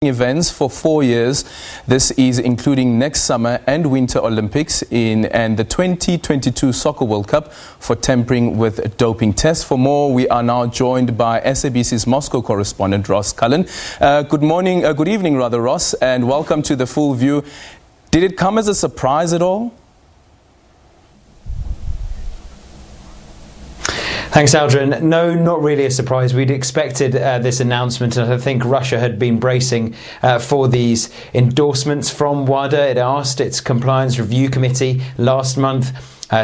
events for 4 years. This is including next summer and winter Olympics and the 2022 Soccer World Cup for tampering with doping tests. For more, we are now joined by SABC's Moscow correspondent Cullen. Good evening, Ross, and welcome to The Full View. Did it come as a surprise at all? Thanks, Aldrin. No, not really a surprise. We'd expected this announcement, and I think Russia had been bracing for these endorsements from WADA. It asked its compliance review committee last month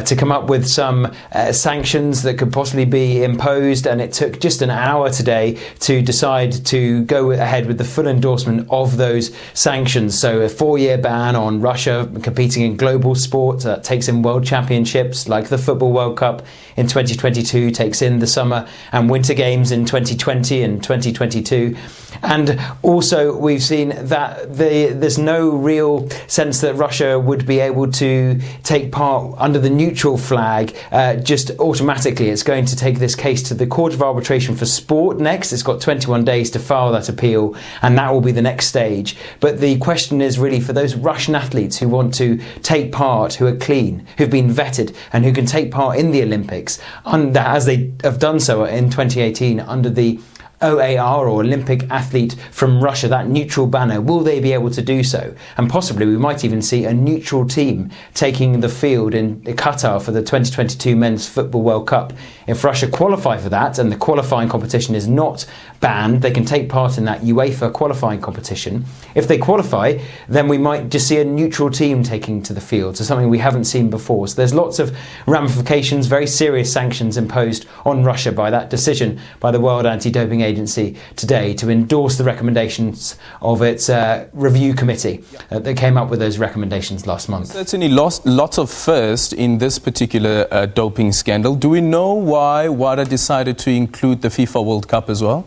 to come up with some sanctions that could possibly be imposed, and it took just an hour today to decide to go ahead with the full endorsement of those sanctions. So a 4-year ban on Russia competing in global sport, takes in world championships like the Football World Cup in 2022, takes in the summer and winter games in 2020 and 2022. And also we've seen that there's no real sense that Russia would be able to take part under the neutral flag just automatically. It's going to take this case to the Court of Arbitration for Sport next. It's got 21 days to file that appeal, and that will be the next stage. But the question is really for those Russian athletes who want to take part, who are clean, who've been vetted, and who can take part in the Olympics, as they have done so in 2018 under the OAR, or Olympic Athlete from Russia, that neutral banner. Will they be able to do so? And possibly we might even see a neutral team taking the field in Qatar for the 2022 Men's Football World Cup. If Russia qualify for that, and the qualifying competition is not banned, they can take part in that UEFA qualifying competition. If they qualify, then we might just see a neutral team taking to the field, so something we haven't seen before. So there's lots of ramifications, very serious sanctions imposed on Russia by that decision by the World Anti-Doping Agency today to endorse the recommendations of its review committee that came up with those recommendations last month. Certainly lots of first in this particular doping scandal. Do we know why WADA decided to include the FIFA World Cup as well?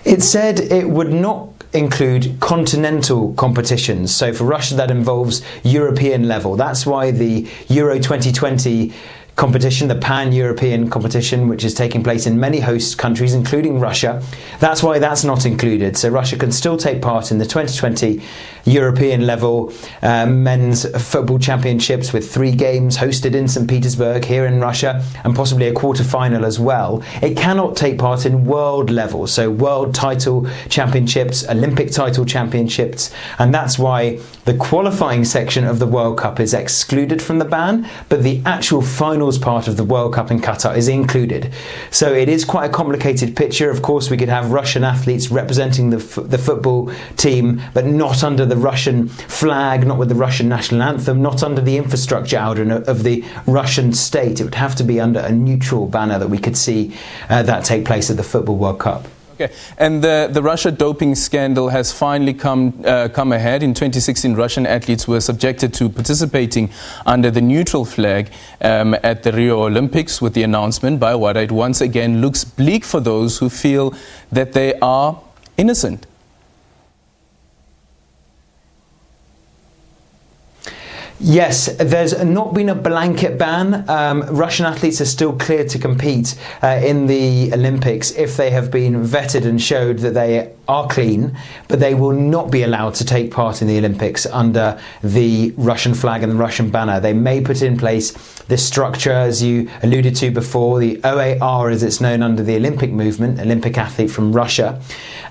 It said it would not include continental competitions. So for Russia, that involves European level. That's why the Euro 2020 competition, the pan-European competition, which is taking place in many host countries, including Russia, that's why that's not included. So Russia can still take part in the 2020 European level men's football championships, with 3 games hosted in St. Petersburg here in Russia, and possibly a quarter-final as well. It cannot take part in world level, so world title championships, Olympic title championships, and that's why the qualifying section of the World Cup is excluded from the ban, but the actual finals part of the World Cup in Qatar is included. So it is quite a complicated picture. Of course, we could have Russian athletes representing the football team, but not under the Russian flag, not with the Russian national anthem, not under the infrastructure, Aldrin, of the Russian state. It would have to be under a neutral banner that we could see that take place at the Football World Cup. Okay, and the Russia doping scandal has finally come ahead. In 2016, Russian athletes were subjected to participating under the neutral flag at the Rio Olympics. With the announcement by WADA, it once again looks bleak for those who feel that they are innocent. Yes, there's not been a blanket ban. Russian athletes are still cleared to compete in the Olympics if they have been vetted and showed that they are clean, but they will not be allowed to take part in the Olympics under the Russian flag and the Russian banner. They may put in place this structure, as you alluded to before, the OAR, as it's known under the Olympic movement, Olympic Athlete from Russia.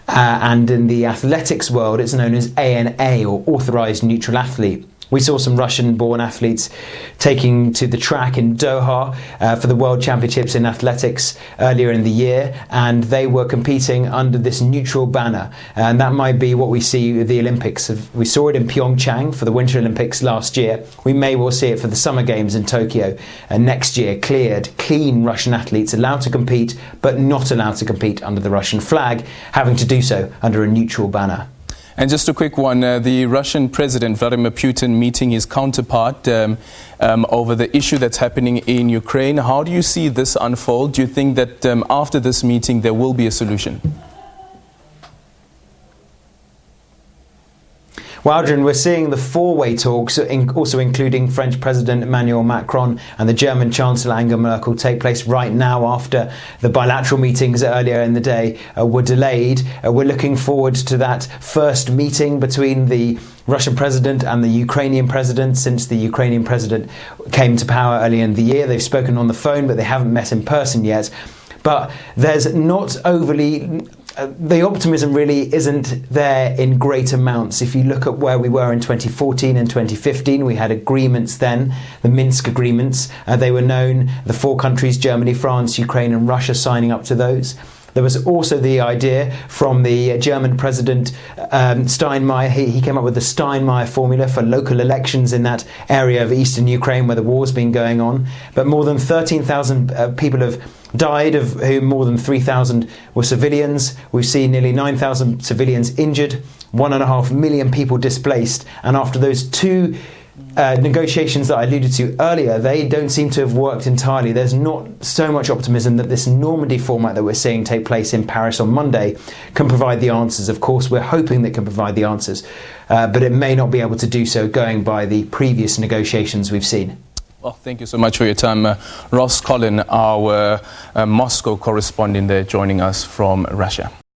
And in the athletics world, it's known as ANA, or Authorized Neutral Athlete. We saw some Russian-born athletes taking to the track in Doha for the World Championships in athletics earlier in the year, and they were competing under this neutral banner. And that might be what we see with the Olympics. We saw it in Pyeongchang for the Winter Olympics last year. We may well see it for the Summer Games in Tokyo next year. Clean Russian athletes allowed to compete, but not allowed to compete under the Russian flag, having to do so under a neutral banner. And just a quick one, the Russian President Vladimir Putin meeting his counterpart over the issue that's happening in Ukraine. How do you see this unfold? Do you think that after this meeting there will be a solution? Well, Adrian, we're seeing the four-way talks, also including French President Emmanuel Macron and the German Chancellor Angela Merkel, take place right now after the bilateral meetings earlier in the day were delayed. We're looking forward to that first meeting between the Russian president and the Ukrainian president since the Ukrainian president came to power earlier in the year. They've spoken on the phone, but they haven't met in person yet. But there's not overly... the optimism really isn't there in great amounts. If you look at where we were in 2014 and 2015, we had agreements then, the Minsk agreements. They were known, the four countries, Germany, France, Ukraine and Russia, signing up to those. There was also the idea from the German president Steinmeier. He came up with the Steinmeier formula for local elections in that area of eastern Ukraine where the war's been going on. But more than 13,000 people have died, of whom more than 3,000 were civilians. We've seen nearly 9,000 civilians injured, 1.5 million people displaced. And after those two negotiations that I alluded to earlier, they don't seem to have worked entirely. There's not so much optimism that this Normandy format that we're seeing take place in Paris on Monday can provide the answers. Of course, we're hoping that it can provide the answers, but it may not be able to do so going by the previous negotiations we've seen. Well, thank you so much for your time. Cullen, our Moscow correspondent there, joining us from Russia.